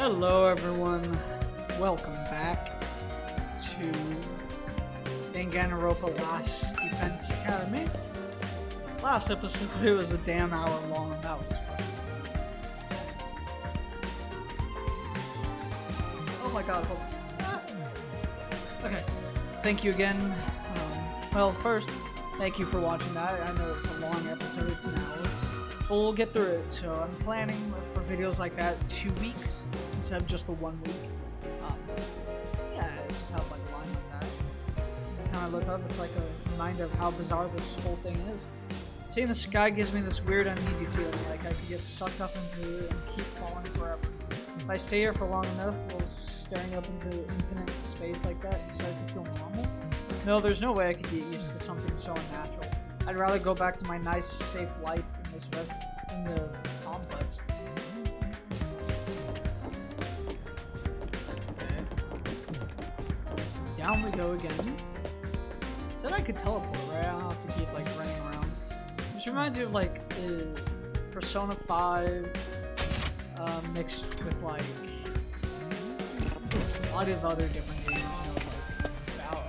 Hello everyone, welcome back to Danganronpa Last Defense Academy. Last episode it was a damn hour long and that was fun. Oh my god, hold on. Okay, thank you again. Well, first, thank you for watching that. I know it's a long episode, it's an hour. But we'll get through it, so I'm planning for videos like that 2 weeks instead of just the 1 week. Yeah, I just have like a line like that. Every time I look up, it's like a reminder of how bizarre this whole thing is. Seeing the sky gives me this weird uneasy feeling, like I could get sucked up into it and keep falling forever. If I stay here for long enough, will staring up into infinite space like that start to feel normal? No, there's no way I could get used to something so unnatural. I'd rather go back to my nice, safe life in the complex. Okay. So down we go again. Said I could teleport, right? I don't have to keep like running around. This reminds me of like Persona 5 mixed with like a lot of other different games, you know, like about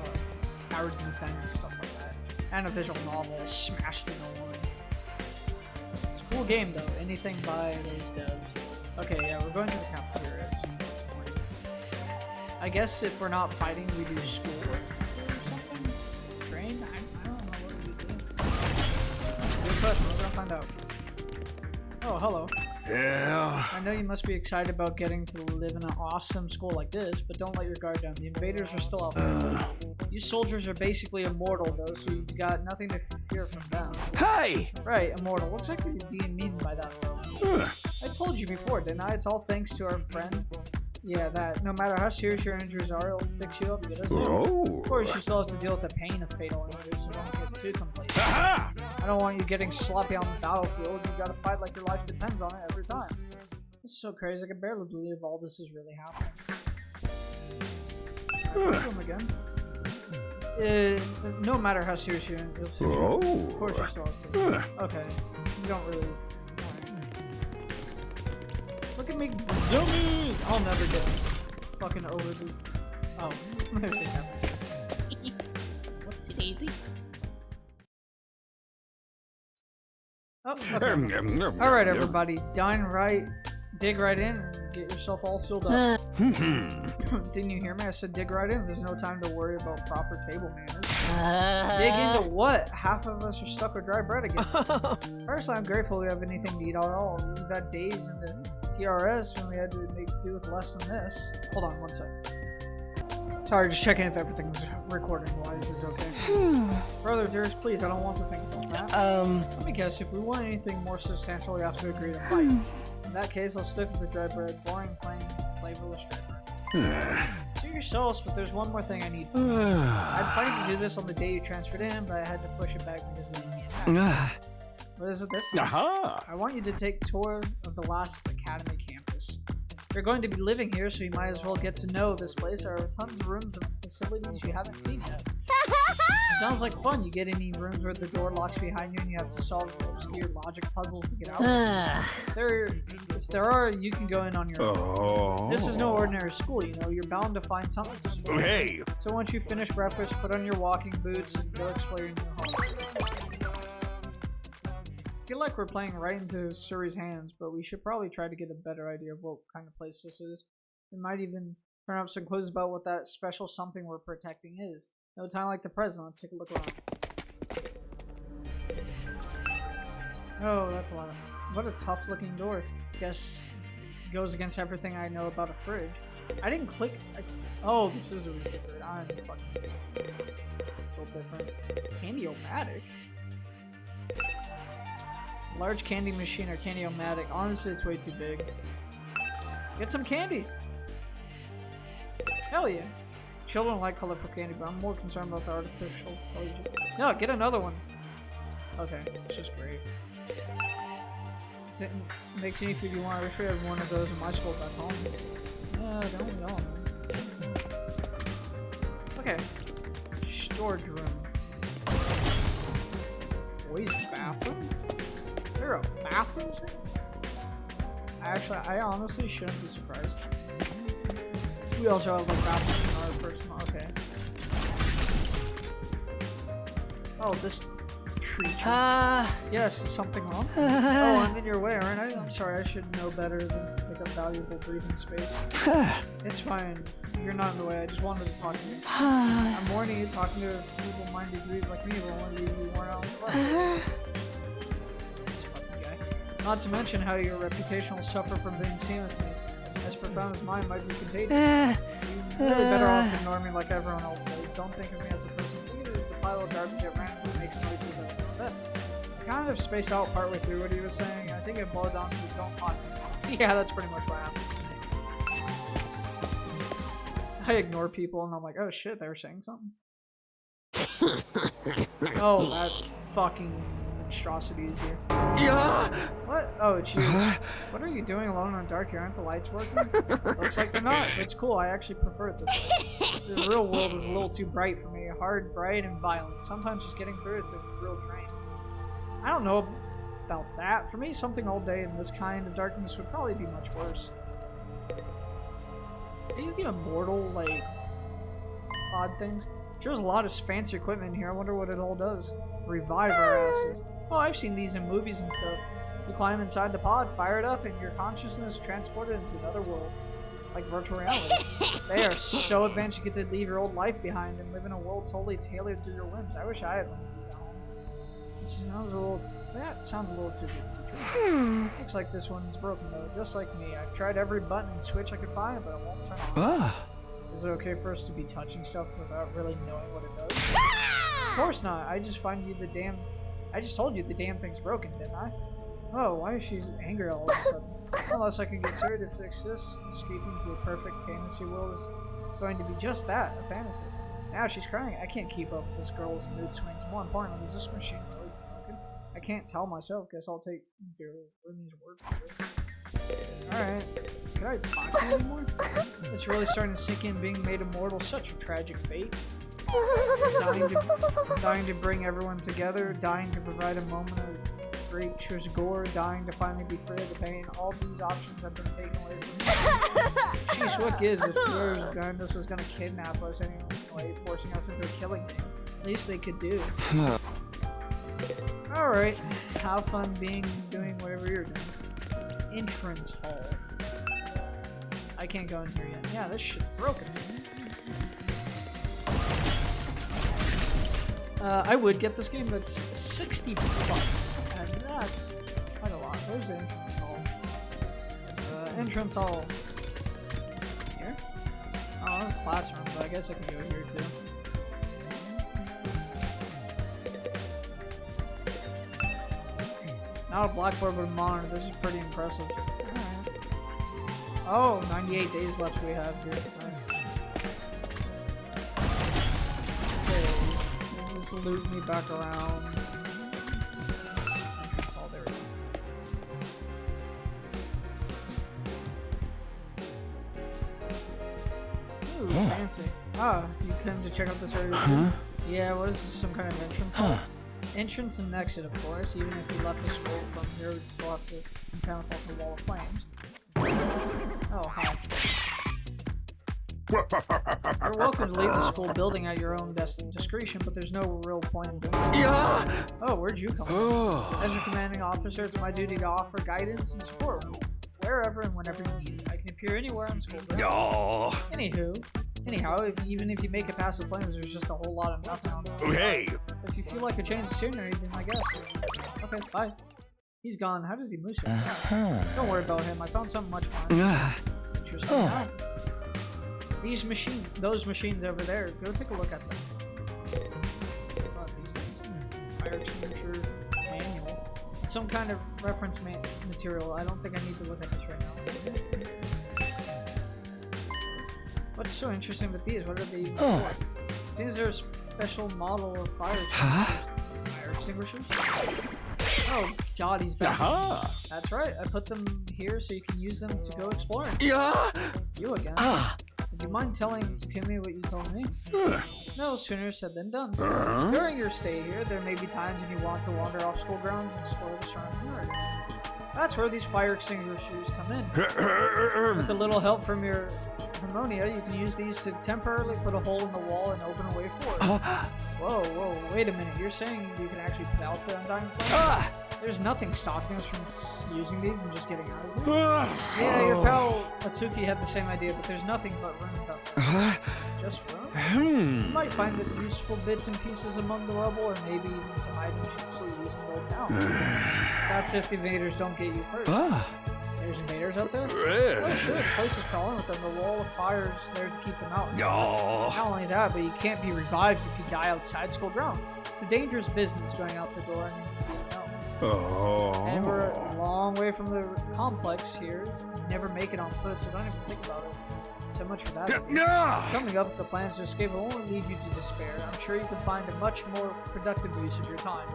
tower defense, stuff like that, and a visual novel smashed into one. It's a cool game though. Anything by those devs. Okay, yeah, we're going to the cafeteria. So that's point. I guess if we're not fighting, we do schoolwork. Train? I don't know what we do. Good question. We're gonna find out. Oh, hello. Yeah. I know you must be excited about getting to live in an awesome school like this, but don't let your guard down. The invaders are still out there. You soldiers are basically immortal, though, so you've got nothing to fear from them. Hey! Right, immortal. What exactly do you mean by that, though? I told you before, didn't I? It's all thanks to our friend. Yeah, that. No matter how serious your injuries are, it'll fix you up. Of course, you still have to deal with the pain of fatal injuries, so don't get too complacent. I don't want you getting sloppy on the battlefield. You gotta fight like your life depends on it every time. This is so crazy. I can barely believe all this is really happening. Again. No matter how serious your injuries are, of course you still have to. Okay, you don't really. Look at me, zoomies! I'll never get fucking over the. Oh, whoopsie daisy. Oh, okay. Alright, everybody, dig right in and get yourself all filled up. Didn't you hear me? I said dig right in. There's no time to worry about proper table manners. Dig into what? Half of us are stuck with dry bread again. First, I'm grateful we have anything to eat at all. We've had days in the TRS when we had to make do with less than this. Hold on one sec. Sorry, just checking if everything's recording wise is okay. Brother, dearest, please, I don't want to think about that. Let me guess, if we want anything more substantial, we have to agree to fight. In that case, I'll stick with the dry bread. Boring, plain, flavorless dry bread. Suit yourselves, but there's one more thing I need from you. I planned to do this on the day you transferred in, but I had to push it back because of the attack. What is it this time? I want you to take a tour of the last Academy campus. You're going to be living here, so you might as well get to know this place. There are tons of rooms and facilities you haven't seen yet. Sounds like fun. You get any rooms where the door locks behind you and you have to solve obscure logic puzzles to get out. If there are, you can go in on your own. This is no ordinary school, you know. You're bound to find something. Hey! So once you finish breakfast, put on your walking boots and go explore your new home. I feel like we're playing right into Suri's hands, but we should probably try to get a better idea of what kind of place this is. We might even turn up some clues about what that special something we're protecting is. No time like the present. Let's take a look around. Oh, that's a lot of... What a tough looking door. Guess it goes against everything I know about a fridge. I didn't click... Oh, this is really different. I'm fucking... A little different. Candy-o-matic? Large candy machine or candy-o-matic. Honestly, it's way too big. Get some candy! Hell yeah. Children like colorful candy, but I'm more concerned about the artificial colors. No, get another one! Okay, it's just great. It makes any food you want. I wish we had one of those in my school back home. Don't know. Okay. Storage room. Boys' bathroom? There are bathrooms here? Actually, I honestly shouldn't be surprised. We also have like bathrooms in our personal. Okay. Oh, this creature. Yes, is something wrong? Oh, I'm in your way, aren't I? I'm sorry, I should know better than to take up valuable breathing space. It's fine. You're not in the way. I just wanted to talk to you. I'm warning you, talking to a feeble-minded dude like me will only leave you worn out. This fucking guy. Not to mention how your reputation will suffer from being seen with me. As profound as mine might be contagious. You're really better off ignoring me like everyone else does. Don't think of me as a person either. The pile of garbage at random makes noises at the bed. I kind of spaced out partway through what he was saying. I think it boiled down to don't talk to me. Yeah, that's pretty much what happened. I ignore people and I'm like, oh shit, they were saying something. Oh, that fucking monstrosity is here. Yeah. What? Oh, it's you. What are you doing alone in the dark here? Aren't the lights working? Looks like they're not. It's cool. I actually prefer it this way. The real world is a little too bright for me. Hard, bright, and violent. Sometimes just getting through it's a real drain. I don't know about that. For me, something all day in this kind of darkness would probably be much worse. These the immortal, like, odd things. Sure, there's a lot of fancy equipment in here. I wonder what it all does. Revive our asses. Oh, I've seen these in movies and stuff. You climb inside the pod, fire it up, and your consciousness is transported into another world. Like virtual reality. They are so advanced you get to leave your old life behind and live in a world totally tailored to your whims. I wish I had one of these at home. This sounds a little... That sounds a little too good to be true. Looks like this one's broken though, just like me. I've tried every button and switch I could find, but it won't turn on. Is it okay for us to be touching stuff without really knowing what it does? Of course not. I just told you the damn thing's broken, didn't I? Oh, why is she angry all of a sudden? Unless I can get Sarah to fix this, escaping to a perfect fantasy world is going to be just that, a fantasy. Now she's crying. I can't keep up with this girl's mood swings. More importantly, is this machine really broken? I can't tell myself. Guess I'll take Brittany's word for it. Alright. Can I talk to you anymore? It's really starting to sink in, being made immortal. Such a tragic fate. Dying to bring everyone together, dying to provide a moment of great gore, dying to finally be free of the pain. All these options have been taken away from me. Jeez, what gives if whoever's behind this was gonna kidnap us anyway, forcing us into a killing game? At least they could do. Alright, have fun doing whatever you're doing. Entrance hall. I can't go in here yet. Yeah, this shit's broken. I would get this game, but it's $60 bucks, and that's quite a lot. Where's the entrance hall? Entrance hall. Here? Oh, that's a classroom, but I guess I can go here too. Not a blackboard, but a monitor. This is pretty impressive. Alright. Oh, 98 days left we have here. Nice. Loop me back around. Entrance hall, there we go. Ooh, fancy. Ah, you came to check out this area. Yeah, what is this, some kind of entrance hall? Entrance and exit, of course. Even if you left the scroll from here, we'd still have to encounter the wall of flames. Oh, hi. You're welcome to leave the school building at your own discretion, but there's no real point in doing so. Yeah. Oh, where'd you come from? As a commanding officer, it's my duty to offer guidance and support wherever and whenever you need it. I can appear anywhere on school grounds. Anyhow, even if you make it past the flames, there's just a whole lot of nothing on the Hey! If you feel like a change sooner, you'd be my guest. Okay, bye. He's gone. How does he move so fast? Don't worry about him. I found something much fun. Interesting. Those machines over there, go take a look at them. What are these things? Fire extinguisher manual. It's some kind of reference material. I don't think I need to look at this right now. What's so interesting with these? What are they for? It seems they're a special model of fire extinguishers. Oh god, he's back. That's right. I put them here so you can use them to go exploring. You again. Would you mind telling Kimmy what you told me? No sooner said than done. During your stay here, there may be times when you want to wander off school grounds and explore the surrounding areas. That's where these fire extinguishers come in. With a little help from your Harmonia, you can use these to temporarily put a hole in the wall and open a way forward. Whoa, wait a minute. You're saying you can actually put out the Undying Flame? There's nothing stopping us from using these and just getting out of here. Yeah, your pal Atsuki had the same idea, but there's nothing but room up. Just room? You might find the useful bits and pieces among the rubble, or maybe even some items you can still use in the old town. That's if the invaders don't get you first. There's invaders out there? Oh, sure, the place is crawling with them. The wall of fire is there to keep them out. Not only that, but you can't be revived if you die outside school grounds. It's a dangerous business going out the door and into the unknown. And we're a long way from the complex here. You never make it on foot, so don't even think about it. So much for that. Coming up with the plans to escape will only lead you to despair. I'm sure you can find a much more productive use of your time.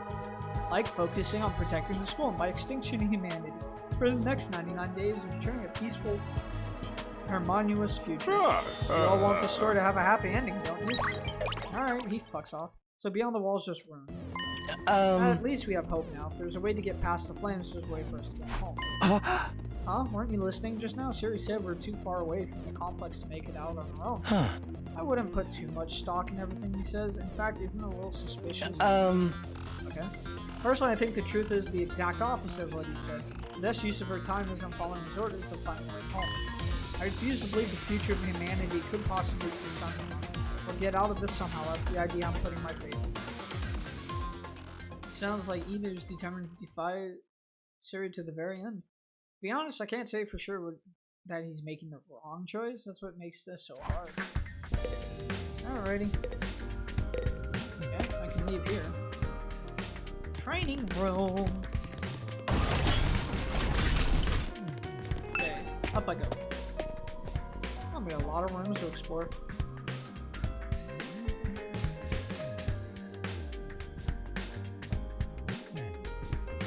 Like focusing on protecting the school and by extinction of humanity. For the next 99 days, ensuring a peaceful, harmonious future. You all want the story to have a happy ending, don't you? Alright, he fucks off. So beyond the walls, just ruins. At least we have hope now. If there's a way to get past the flames, there's a way for us to get home. Huh? Weren't you listening just now? Siri said we're too far away from the complex to make it out on our own. I wouldn't put too much stock in everything he says. In fact, isn't it a little suspicious? Okay. Personally, I think the truth is the exact opposite of what he said. The best use of her time isn't following his orders, but finding her home. I refuse to believe the future of humanity could possibly be something else. We'll get out of this somehow. That's the idea I'm putting my faith in. Sounds like Eno's determined to defy Siri to the very end. To be honest, I can't say for sure that he's making the wrong choice. That's what makes this so hard. Alrighty. Okay, I can leave here. Training room. Okay, up I go. Oh, we got a lot of rooms to explore.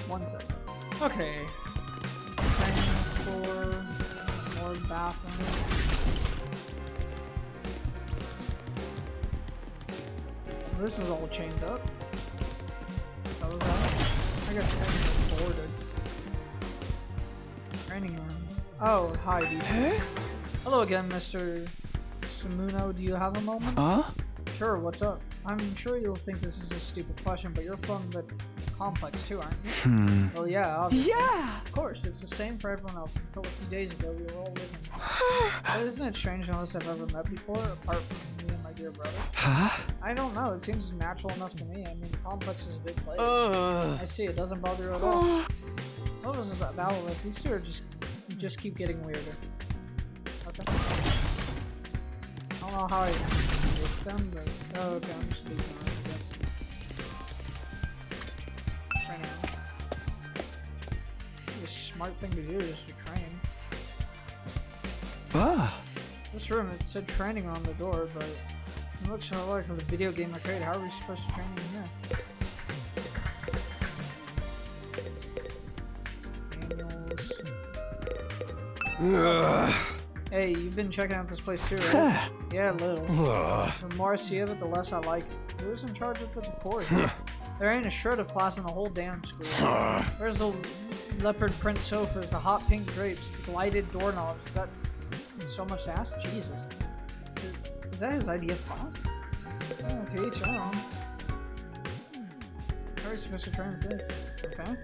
One second. Okay. Training floor. More bathrooms. This is all chained up. What was that? I guess it's boarded. Training room. Oh, hi, DJ. Hello again, Mr. Sumuno. Do you have a moment? Sure, what's up? I'm sure you'll think this is a stupid question, but you're from the complex too, aren't you? Well, yeah, obviously. Yeah! Of course, it's the same for everyone else. Until a few days ago, we were all living. Isn't it strange no one else I've ever met before, apart from me and my dear brother? I don't know, it seems natural enough to me. I mean, the complex is a big place. I see, it doesn't bother you at all. What was that battle like? These two are just keep getting weirder. Okay. I don't know how I missed them, but... Oh, okay, I'm just leaving them, I guess. Training. A smart thing to do is to train. This room, it said training on the door, but it looks so like a video game arcade. How are we supposed to train in here? Manuals. Hey, you've been checking out this place too, right? Yeah, a little. The more I see of it, the less I like it. Who's in charge of the decor here? There ain't a shred of class in the whole damn school. There's the leopard print sofas, the hot pink drapes, the glided doorknobs. Is that so much to ask? Jesus. Is that his idea of class? Oh, to each own. How are we supposed to train with this? Okay.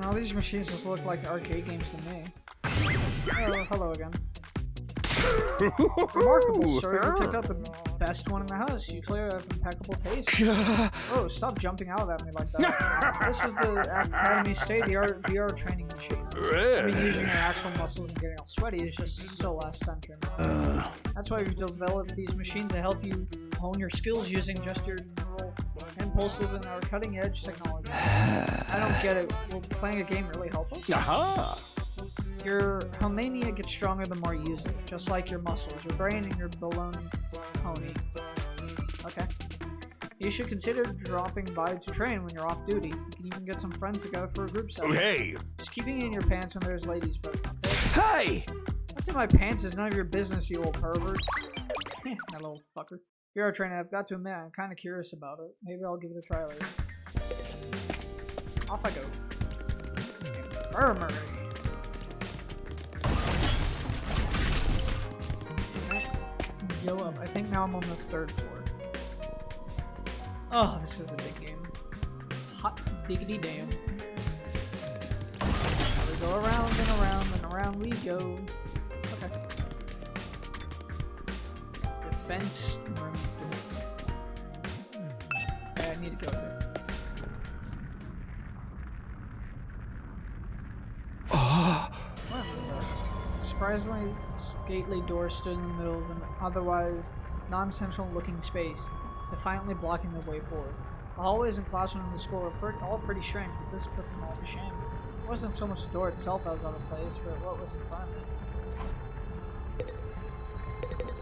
All these machines just look like arcade games to me. Oh, hello again. Remarkable, sir. You picked out the best one in the house. You clearly have impeccable taste. Oh, stop jumping out at me like that. This is the Academy state-of-the-art VR training machine. I mean, using your actual muscles and getting all sweaty is just so last-centric. That's why we've developed these machines to help you hone your skills using just your neural impulses and our cutting-edge technology. I don't get it. Will playing a game really help us? Your Homania gets stronger the more you use it, just like your muscles, your brain, and your balloon pony. Okay. You should consider dropping by to train when you're off duty. You can even get some friends together for a group session. Hey! Just keeping it in your pants when there's ladies present, okay? Hey! What's in my pants is none of your business, you old pervert. That little fucker. VR training, I've got to admit, I'm kind of curious about it. Maybe I'll give it a try later. Off I go. Infirmary. go up. I think now I'm on the 3rd floor. Oh, this is a big game. Hot diggity damn. Now we go around and around and around we go. Okay. Defense room. Okay, I need to go there. Surprisingly, stately door stood in the middle of an otherwise non-central looking space, defiantly blocking the way forward. The hallways and classrooms in the school were all pretty strange, but this put them all to shame. It wasn't so much the door itself that was out of place, but what was in front of it.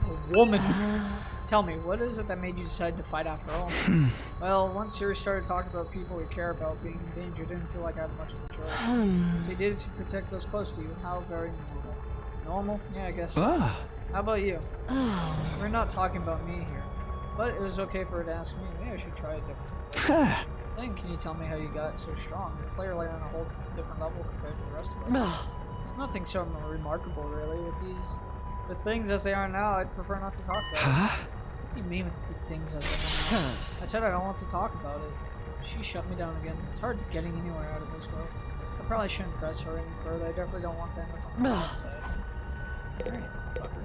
A woman! Tell me, what is it that made you decide to fight after all? Well, once Siri started talking about people we care about being in danger, it didn't feel like I had much of a choice. She did it to protect those close to you. How very normal. Normal? Yeah, I guess. How about you? We're not talking about me here. But it was okay for her to ask me. Maybe I should try a different thing. Can you tell me how you got so strong? You're clearly on a whole different level compared to the rest of us. It's nothing so remarkable, really. With things as they are now, I'd prefer not to talk about it. What do you mean with things as they are now? I said I don't want to talk about it. She shut me down again. It's hard getting anywhere out of this girl. I probably shouldn't press her any further. I definitely don't want to end up on the outside. Alright, fucker.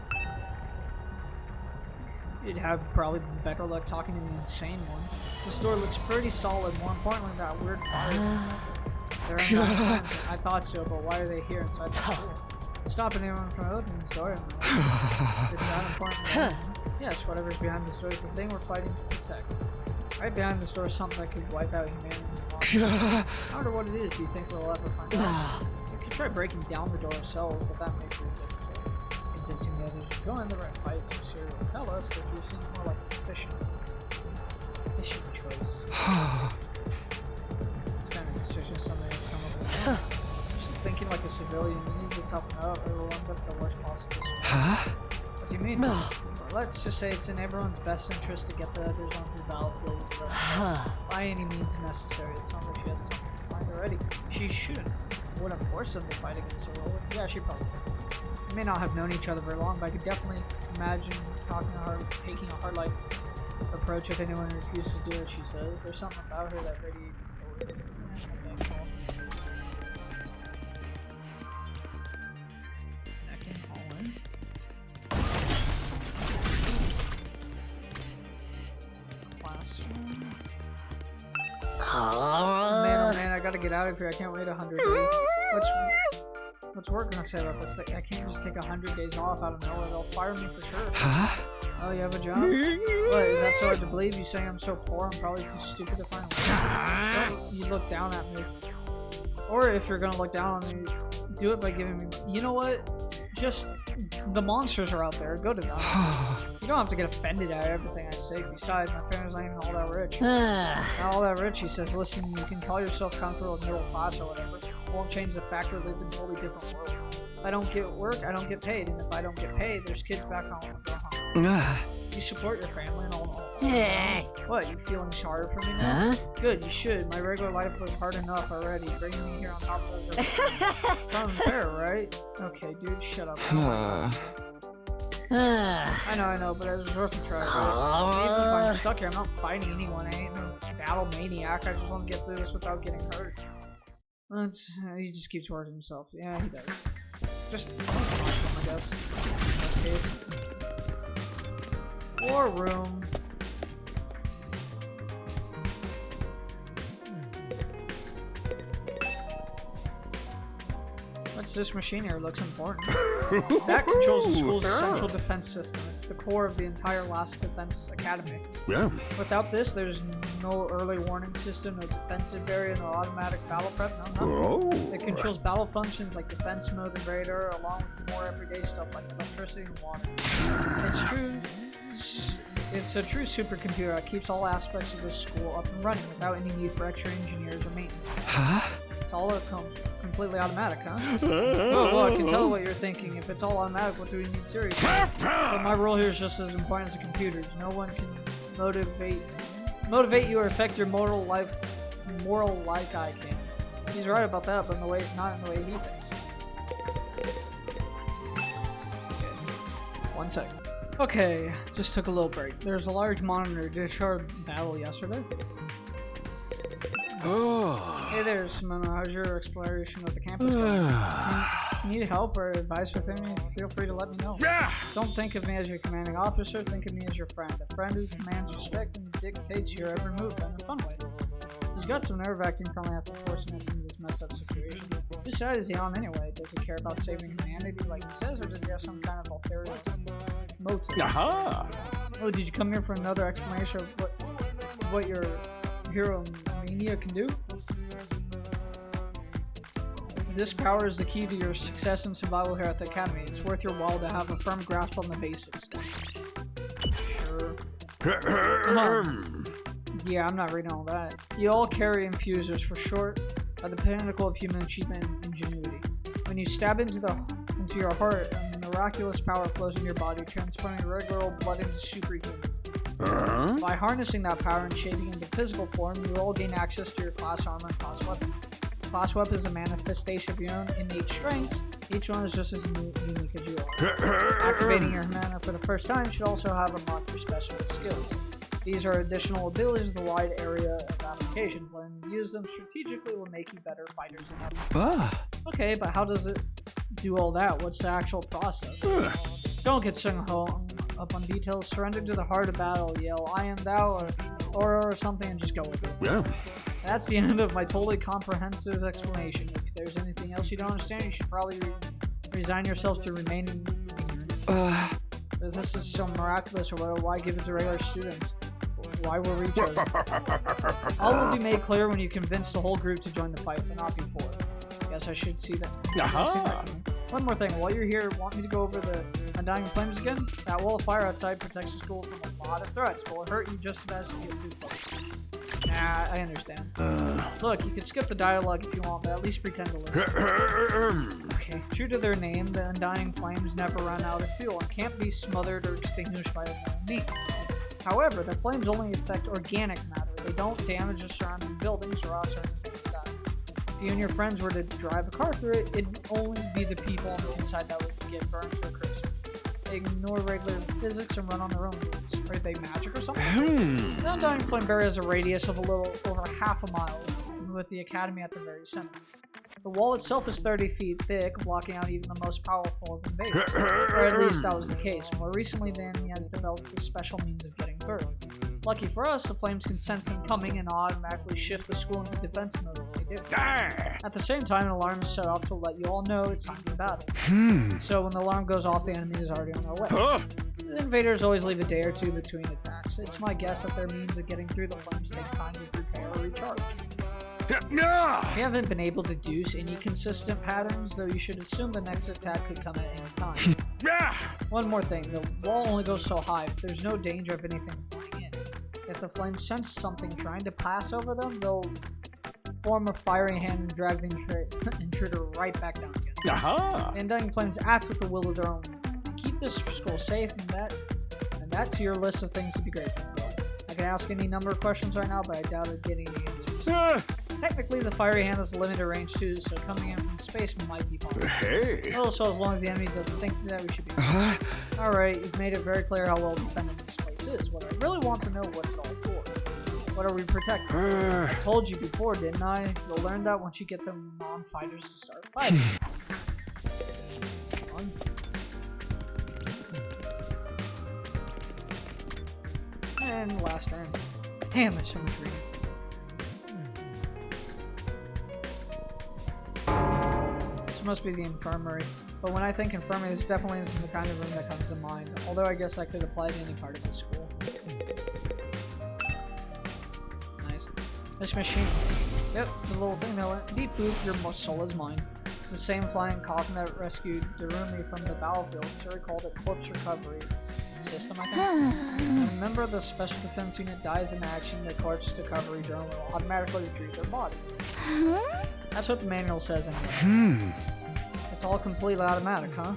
You'd have probably better luck talking to the insane one. This door looks pretty solid. More importantly, that weird fire. They're not I thought so, but why are they here inside the school? Stop anyone from opening the door. It's not important. Yes, whatever's behind this door is the thing we're fighting to protect. Right behind this door is something that could wipe out humanity. I wonder what it is. Do you think we'll ever find out? We could try breaking down the door ourselves, but that makes it difficult. Convincing the others to join the right fight, so Siri will tell us that you seem more like an efficient choice. It's kind of decision something that's come up with. Just thinking like a civilian, you need to toughen up or we'll end up the worst possible situation. What do you mean? Well, let's just say it's in everyone's best interest to get the others onto the battlefield by any means necessary. It sounds like she has something in mind already. She shouldn't. Wouldn't force them to fight against the world. Yeah, she probably would. We may not have known each other very long, but I could definitely imagine taking a hard approach if anyone refuses to do what she says. There's something about her that radiates authority. Connecting all in. Classroom. Oh man, I gotta get out of here. I can't wait 100 days. What's work gonna say about this? I can't just take 100 days off out of nowhere. They'll fire me for sure. Oh, you have a job? What, is that so hard to believe? You saying I'm so poor, I'm probably too stupid to find work. Don't you look down at me. Or if you're gonna look down on me, do it by giving me... You know what? Just... The monsters are out there. Go to them. You don't have to get offended at everything I say. Besides, my family's not even all that rich. Not all that rich, he says. Listen, you can call yourself comfortable middle class or whatever. It won't change the fact we live in totally different worlds. If I don't get work, I don't get paid. And if I don't get paid, there's kids back home who go home. You support your family and all. What, you feeling sorry for me now? Good, you should. My regular life was hard enough already. Bringing me here on top of it. Sounds fair, right? Okay, dude, shut up. I know, but it was worth a try, right? Even if I'm stuck here, I'm not fighting anyone. I ain't no battle maniac. I just want to get through this without getting hurt. He just keeps working himself. Yeah, he does. Just don't talk to him, I guess. In this case. War room. What's this machine here? Looks important. That controls the school's central defense system. It's the core of the entire last defense academy. Yeah. Without this, there's no early warning system, no defensive barrier, no automatic battle prep, no nothing. It controls battle functions like defense mode and radar, along with more everyday stuff like electricity and water. It's a true supercomputer that keeps all aspects of this school up and running without any need for extra engineers or maintenance staff. It's all completely automatic, huh? Oh, I can tell what you're thinking. If it's all automatic, what do we need Siri for? But my role here is just as important as the computers. No one can motivate you or affect your moral life like I can. He's right about that, but not in the way he thinks. Okay. 1 second. Okay, just took a little break. There's a large monitor. Did you show battle yesterday? Oh. Hey there, Simona. How's your exploration of the campus going? Need help or advice with me? Feel free to let me know. Don't think of me as your commanding officer. Think of me as your friend. A friend who commands respect and dictates your every move in a fun way. He's got some nerve acting friendly after forcing us into this messed up situation. Whose side is he on anyway? Does he care about saving humanity like he says, or does he have some kind of ulterior motive? Oh, did you come here for another explanation of what your hero Mania can do? This power is the key to your success and survival here at the Academy. It's worth your while to have a firm grasp on the basics. Sure. Yeah, I'm not reading all that. You all carry infusers, for short, are the pinnacle of human achievement and ingenuity. When you stab into your heart, a miraculous power flows in your body, transforming regular old blood into superhuman. By harnessing that power and shaping it into physical form, you all gain access to your class armor and class weapons. Class weapon is a manifestation of your own innate strengths. Each one is just as unique as you are. Activating your mana for the first time should also have unlocked your specialist skills. These are additional abilities with a wide area of application. When you use them strategically, will make you better fighters than others. Okay, but how does it do all that? What's the actual process? Don't get hung up on details. Surrender to the heart of battle. Yell, "I am thou," or something, and just go with it. Yeah. That's the end of my totally comprehensive explanation. If there's anything else you don't understand, you should probably resign yourself to remaining ignorant. If this is so miraculous, or why give it to regular students? Why were we chosen? All will be made clear when you convince the whole group to join the fight, but not before. Guess I should see that. One more thing, while you're here, want me to go over the Undying Flames again? That wall of fire outside protects the school from a lot of threats, but will hurt you just as bad as you get too close. Nah, I understand. Look, you can skip the dialogue if you want, but at least pretend to listen. Okay, true to their name, the Undying Flames never run out of fuel and can't be smothered or extinguished by their own means. However, the flames only affect organic matter. They don't damage the surrounding buildings, rocks, or anything like that. If you and your friends were to drive a car through it, it'd only be the people on the inside that would get burned to a crisp. They ignore regular physics and run on their own rules. Are they magic or something? The Undying Flame Barrier has a radius of a little over half a mile, with the Academy at the very center. The wall itself is 30 feet thick, blocking out even the most powerful of invaders. Or at least that was the case. More recently, the enemy has developed a special means of getting through. Lucky for us, the flames can sense them coming and automatically shift the school into defense mode if they do. At the same time, an alarm is set off to let you all know it's time for battle. So when the alarm goes off, the enemy is already on their way. The invaders always leave a day or two between attacks. It's my guess that their means of getting through the flames takes time to prepare or recharge. We haven't been able to deduce any consistent patterns, though you should assume the next attack could come at any time. One more thing, the wall only goes so high, but there's no danger of anything flying in. If the flames sense something trying to pass over them, they'll form a fiery hand and drag the intruder right back down again. The Undying Flames act with the will of their own. To keep this school safe, and that's your list of things to be grateful for. I can ask any number of questions right now, but I doubt I'd get any answers. Technically, the fiery hand has a limited range too, so coming in from space might be possible. Also, as long as the enemy doesn't think that, we should be fine. Alright, you've made it very clear how well defended this place is. What I really want to know, what's it all for? What are we protecting? I told you before, didn't I? You'll learn that once you get the non-fighters to start fighting. Come on. And last turn. Damn, there's so much reading. This must be the infirmary. But when I think infirmary, this definitely isn't the kind of room that comes to mind. Although I guess I could apply to any part of the school. Nice. This machine. Yep, the little thing that went beep boop, your soul is mine. It's the same flying coffin that rescued Darumi from the battlefield, so we called it corpse recovery system, I think. When a member of the special defense unit dies in action, the corpse recovery drone will automatically retrieve their body. That's what the manual says anyway. It's all completely automatic, huh?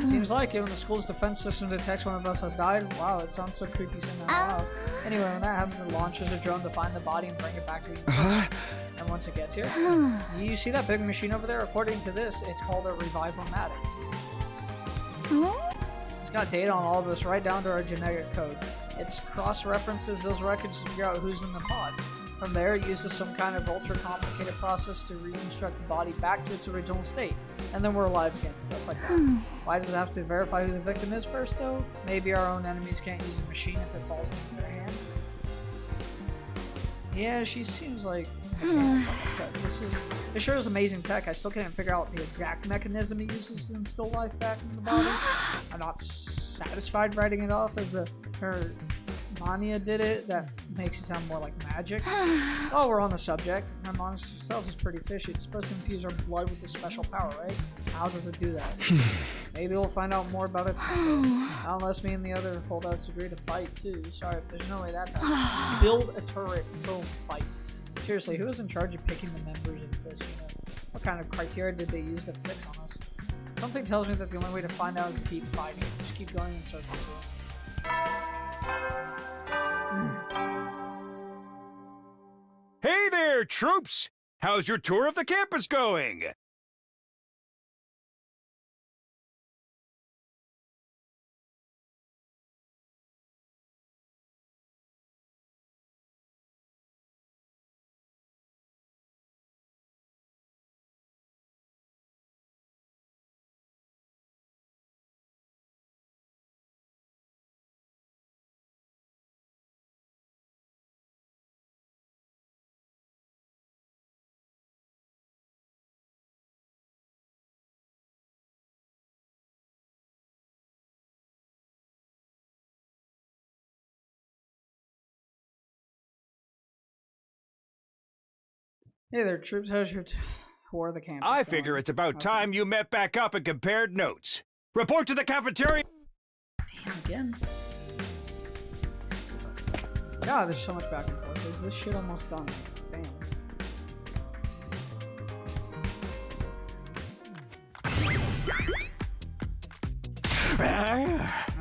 Seems like it. When the school's defense system detects one of us has died. Wow, it sounds so creepy saying that out loud. Anyway, when that happens, it launches a drone to find the body and bring it back to the unit. And once it gets here, you see that big machine over there? According to this, it's called a revival-matic. It's got data on all of us right down to our genetic code. It cross-references those records to figure out who's in the pod. From there, it uses some kind of ultra-complicated process to reconstruct the body back to its original state. And then we're alive again. Just like that. Why does it have to verify who the victim is first, though? Maybe our own enemies can't use the machine if it falls into their hands. Yeah, she seems like it sure is amazing tech. I still can't figure out the exact mechanism it uses to instill life back in the body. I'm not satisfied writing it off as her Mania did it. That makes it sound more like magic. While we're on the subject, her monster herself is pretty fishy. It's supposed to infuse our blood with a special power, right? How does it do that? Maybe we'll find out more about it someday. Unless me and the other holdouts agree to fight too. Sorry, but there's no way that's happening. Build a turret, boom, fight. Seriously, who is in charge of picking the members of this unit? What kind of criteria did they use to fix on us? Something tells me that the only way to find out is to keep fighting. Just keep going in circles. Hey there, troops! How's your tour of the campus going? Hey there, troops. How's your tour of the campus? I figure it's about time you met back up and compared notes. Report to the cafeteria! Damn, again? God, there's so much back and forth. Is this shit almost done? Damn.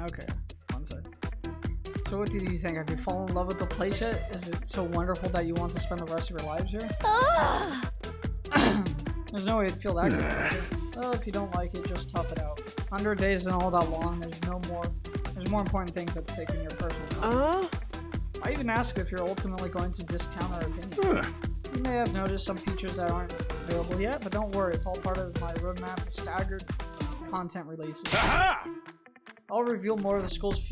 Okay, one sec. So what did you think? Have you fallen in love with the place yet? Is it so wonderful that you want to spend the rest of your lives here? There's no way to feel that good. Well, if you don't like it, just tough it out. 100 days isn't all that long. There's more important things at stake in your personal life. I even ask if you're ultimately going to discount our opinion. You may have noticed some features that aren't available yet, but don't worry, it's all part of my roadmap of staggered content releases. I'll reveal more of the school's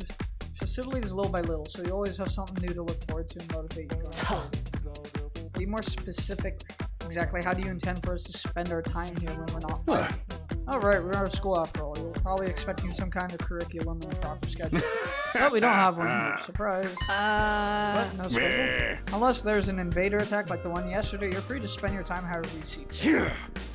facilities little by little, so you always have something new to look forward to and motivate you going forward. Be more specific. Exactly how do you intend for us to spend our time here when we're not fighting? Alright, we're out of school after all. You're probably expecting some kind of curriculum and a proper schedule. But we don't have one here. Surprise. What? No schedule? Unless there's an invader attack like the one yesterday, you're free to spend your time however you see fit.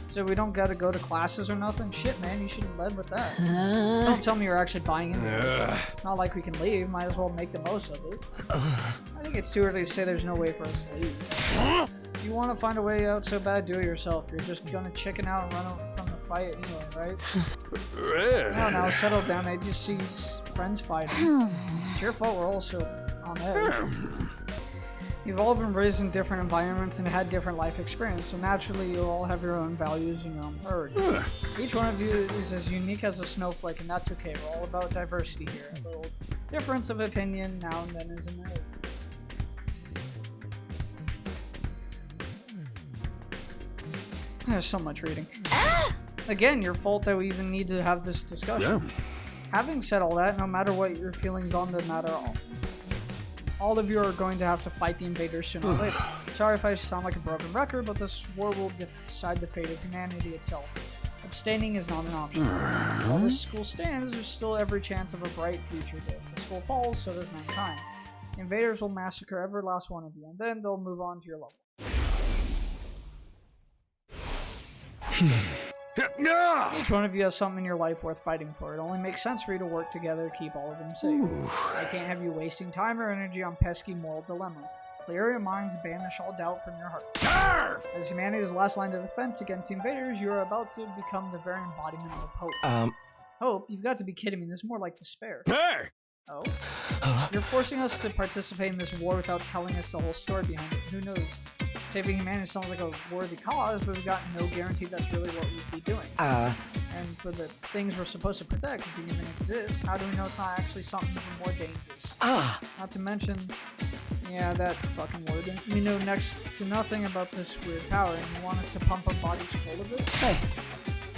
So we don't gotta go to classes or nothing? Shit, man, you should have led with that. Don't tell me you're actually buying into this. It's not like we can leave. Might as well make the most of it. I think it's too early to say there's no way for us to leave. If you want to find a way out so bad, do it yourself. You're just gonna chicken out and run from the fight anyway, right? No, now settle down. I just see friends fighting. It's your fault we're all so on edge. You've all been raised in different environments and had different life experience, so naturally you'll all have your own values and your own urge. Each one of you is as unique as a snowflake, and that's okay. We're all about diversity here. A little difference of opinion now and then isn't it? There's so much reading. Again, your fault that we even need to have this discussion. Yeah. Having said all that, no matter what your feelings on the matter, all of you are going to have to fight the invaders sooner or later. Sorry if I sound like a broken record, but this war will decide the fate of humanity itself. Abstaining is not an option. While this school stands, there's still every chance of a bright future. But if the school falls, so does mankind. The invaders will massacre every last one of you, and then they'll move on to your level. Each one of you has something in your life worth fighting for. It only makes sense for you to work together to keep all of them safe. I can't have you wasting time or energy on pesky moral dilemmas. Clear your minds, banish all doubt from your heart. As humanity's last line of defense against the invaders, you are about to become the very embodiment of hope. Hope? You've got to be kidding me. This is more like despair. Oh? You're forcing us to participate in this war without telling us the whole story behind it. Who knows? Saving humanity sounds like a worthy cause, but we've got no guarantee that's really what we'd be doing. And for the things we're supposed to protect, if they even exist, how do we know it's not actually something even more dangerous? Not to mention, yeah, that fucking word. We know next to nothing about this weird power, and you want us to pump our bodies full of it? Hey.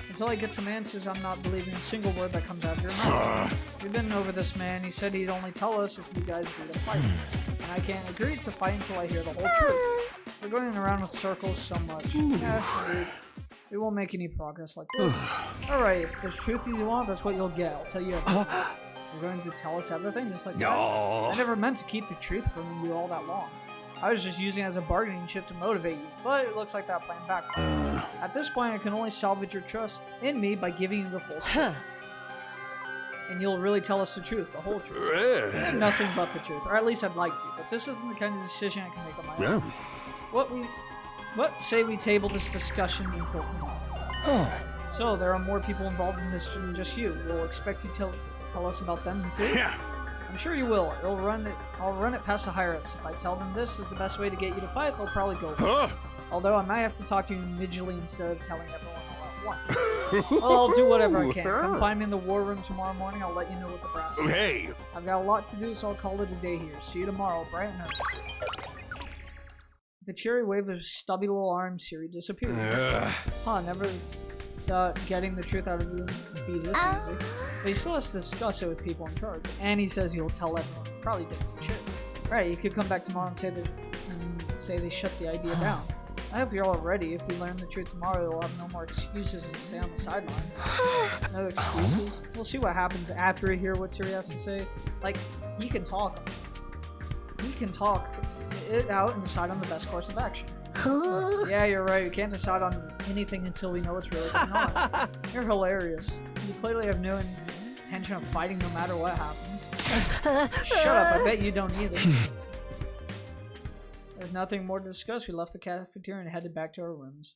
Until I get some answers, I'm not believing a single word that comes out of your mouth. We've been over this, man. He said he'd only tell us if you guys agree to fight. And I can't agree to fight until I hear the whole truth. We're going around with circles so much. Yeah, agreed. We won't make any progress like this. Alright, if there's truth you want, that's what you'll get. I'll tell you everything. You're going to tell us everything just like that? I never meant to keep the truth from you all that long. I was just using it as a bargaining chip to motivate you, but it looks like that plan backfired. At this point, I can only salvage your trust in me by giving you the full story. And you'll really tell us the truth, the whole truth. And nothing but the truth, or at least I'd like to, but this isn't the kind of decision I can make on my own. What say we table this discussion until tomorrow? So, there are more people involved in this than just you. We'll expect you to tell us about them too? Yeah. I'm sure you will. I'll run it past the higher-ups. If I tell them this is the best way to get you to fight, they'll probably go for it. Although I might have to talk to you individually instead of telling everyone all at once. Well, I'll do whatever I can. Come find me in the war room tomorrow morning. I'll let you know what the brass says. Hey! I've got a lot to do, so I'll call it a day here. See you tomorrow, bright and early. The cheery wave of stubby little arms, Siri disappeared. Never thought getting the truth out of you would be this easy. But he still has to discuss it with people in charge. And he says he'll tell everyone. Probably did. Right, you could come back tomorrow and say they shut the idea down. I hope you're all ready. If we learn the truth tomorrow, we'll have no more excuses to stay on the sidelines. No excuses? We'll see what happens after we hear what Siri has to say. Like, he can talk. He can talk it out and decide on the best course of action. Yeah, you're right. We can't decide on anything until we know what's really going on. You're hilarious. You clearly have no intention of fighting no matter what happens. Shut up. I bet you don't either. There's nothing more to discuss. We left the cafeteria and headed back to our rooms.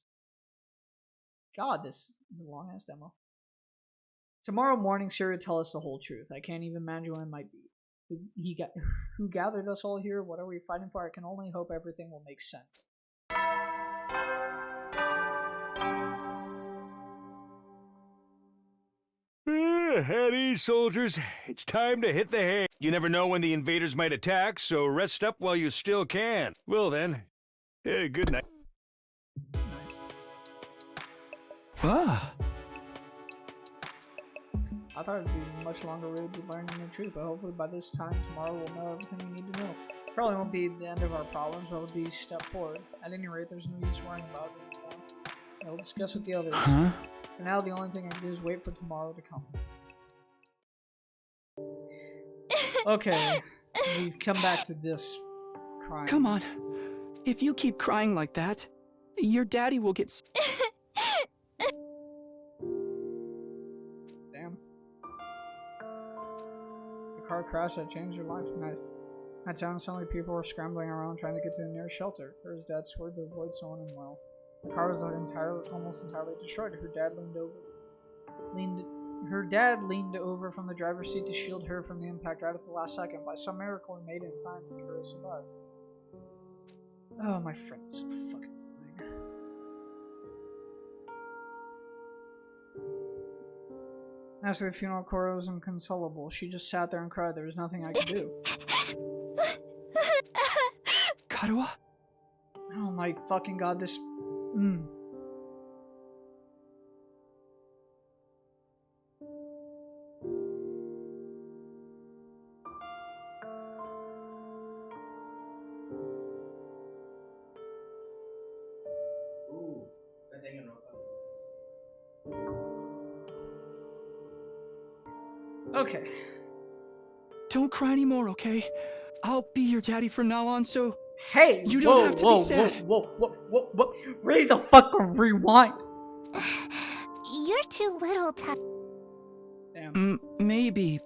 God, this is a long-ass demo. Tomorrow morning, Siri will tell us the whole truth. I can't even imagine what it might be. Who gathered us all here? What are we fighting for? I can only hope everything will make sense. At ease, soldiers. It's time to hit the hay. You never know when the invaders might attack, so rest up while you still can. Well then, good night. Nice. I thought it'd be a much longer road to learning the truth, but hopefully by this time tomorrow we'll know everything we need to know. Probably won't be the end of our problems, but it'll be a step forward. At any rate, there's no use worrying about it anymore. We'll discuss with the others. For now, the only thing I can do is wait for tomorrow to come. Okay, we come back to this crying. Come on. If you keep crying like that, your daddy will get Damn. The car crash that changed your life. Nice. That sounds like people were scrambling around trying to get to the nearest shelter. Her dad swore to avoid someone unwell. The car was almost entirely destroyed. Her dad leaned over from the driver's seat to shield her from the impact right at the last second. By some miracle, he made it in time for her to survive. Oh, my friend is so fucking annoying. After the funeral, Cora was inconsolable. She just sat there and cried. There was nothing I could do. Karuha? Oh my fucking god, this... Okay. Don't cry anymore, okay? I'll be your daddy from now on, so... Hey! You don't have to be sad. Whoa. Read the fucking rewind! You're too little to... Damn. Maybe.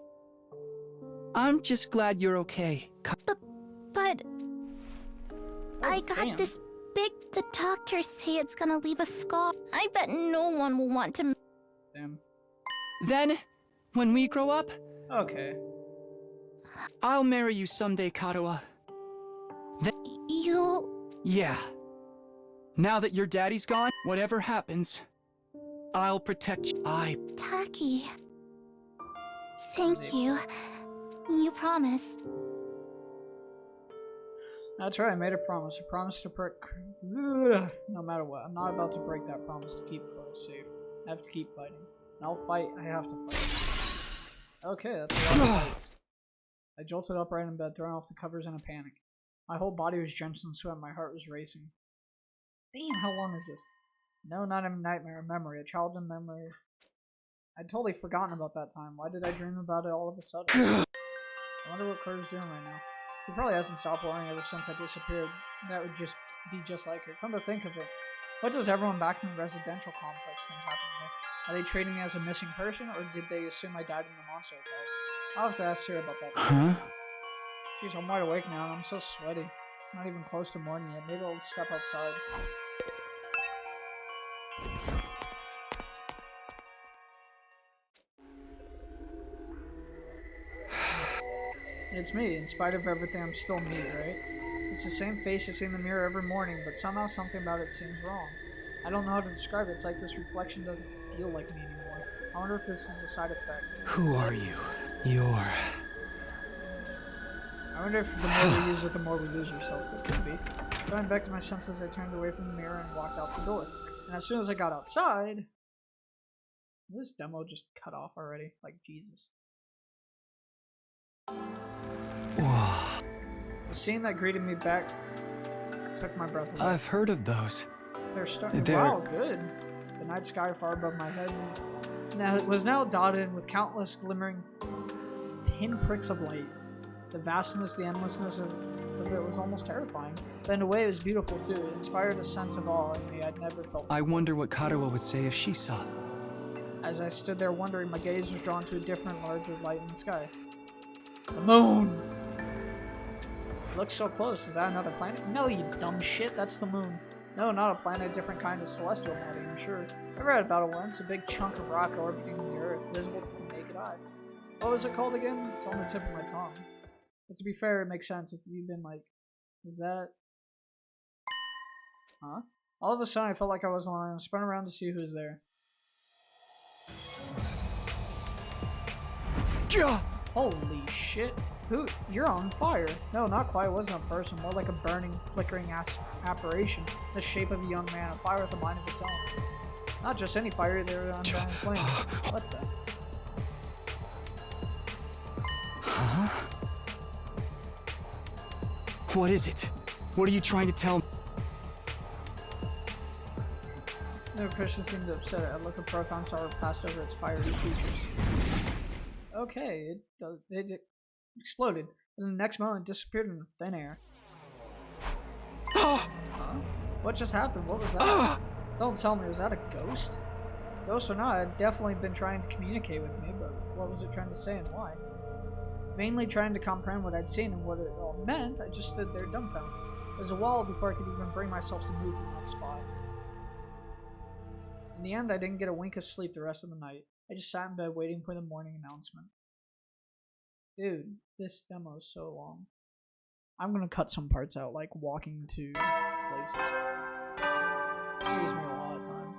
I'm just glad you're okay. But... I got this big... The doctors say it's gonna leave a scar. I bet no one will want to... Damn. Then, when we grow up... Okay. I'll marry you someday, Karuha. You'll... Yeah. Now that your daddy's gone, whatever happens, I'll protect you. Taki. Thank you. You promised. That's right, I made a promise. A promise to break. No matter what, I'm not about to break that promise to keep Cora safe. I have to keep fighting. And I'll fight, I have to fight. Okay, that's a lot of fights. I jolted upright in bed, throwing off the covers in a panic. My whole body was drenched in sweat, my heart was racing. Damn, how long is this? No, not a nightmare, a memory, a childhood memory. I'd totally forgotten about that time. Why did I dream about it all of a sudden? I wonder what Cora's doing right now. He probably hasn't stopped worrying ever since I disappeared. That would just be just like her. Come to think of it, what does everyone back in the residential complex think happened to me? Are they treating me as a missing person, or did they assume I died in the monster attack? I'll have to ask Sarah about that. Huh? Jeez, I'm wide awake now and I'm so sweaty. It's not even close to morning yet. Maybe I'll step outside. It's me. In spite of everything, I'm still me, right? It's the same face I see in the mirror every morning, but somehow something about it seems wrong. I don't know how to describe it. It's like this reflection doesn't feel like me anymore. I wonder if this is a side effect. Who are you? You're... I wonder if the more we use it, the more we lose ourselves. That could be. Going back to my senses, I turned away from the mirror and walked out the door. And as soon as I got outside... This demo just cut off already. Like, Jesus. Whoa. The scene that greeted me back took my breath away. I've heard of those. They're starting. Wow, good. The night sky far above my head was now dotted with countless glimmering pinpricks of light. The vastness, the endlessness of it was almost terrifying. But in a way, it was beautiful too. It inspired a sense of awe in me I'd never felt before. I wonder what Karawa would say if she saw it. As I stood there wondering, my gaze was drawn to a different, larger light in the sky. The moon! It looks so close. Is that another planet? No, you dumb shit. That's the moon. No, not a planet. A different kind of celestial body, I'm sure. I read about it once. A big chunk of rock orbiting the Earth, visible to the naked eye. What was it called again? It's on the tip of my tongue. But to be fair, it makes sense if you've been like... Is that... Huh? All of a sudden, I felt like I was alone. I spun around to see who was there. Gah! Holy shit. Who? You're on fire. No, not quite. It wasn't a person. More like a burning, flickering apparition. The shape of a young man. A fire with a mind of its own. Not just any fire, they were undying flames. What the? Huh? What is it? What are you trying to tell me? The Christian seemed upset. A look of profound sorrow passed over its fiery features. Okay, it exploded. And the next moment, it disappeared in thin air. Huh? What just happened? What was that? Don't tell me, was that a ghost? Ghost or not, it had definitely been trying to communicate with me, but what was it trying to say and why? Mainly trying to comprehend what I'd seen and what it all meant, I just stood there dumbfounded. There was a wall before I could even bring myself to move from that spot. In the end, I didn't get a wink of sleep the rest of the night. I just sat in bed waiting for the morning announcement. Dude, this demo is so long. I'm gonna cut some parts out, like walking to places. Saves me a lot of time.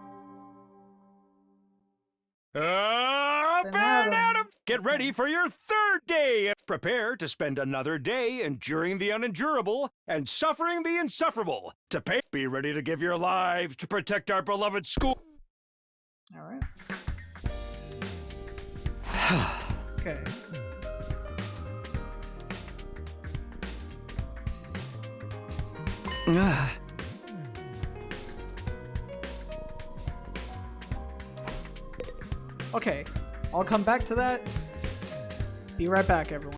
Get ready for your third day! Prepare to spend another day enduring the unendurable and suffering the insufferable. To pay, be ready to give your lives to protect our beloved school. Alright. Okay. Okay, I'll come back to that. Be right back, everyone.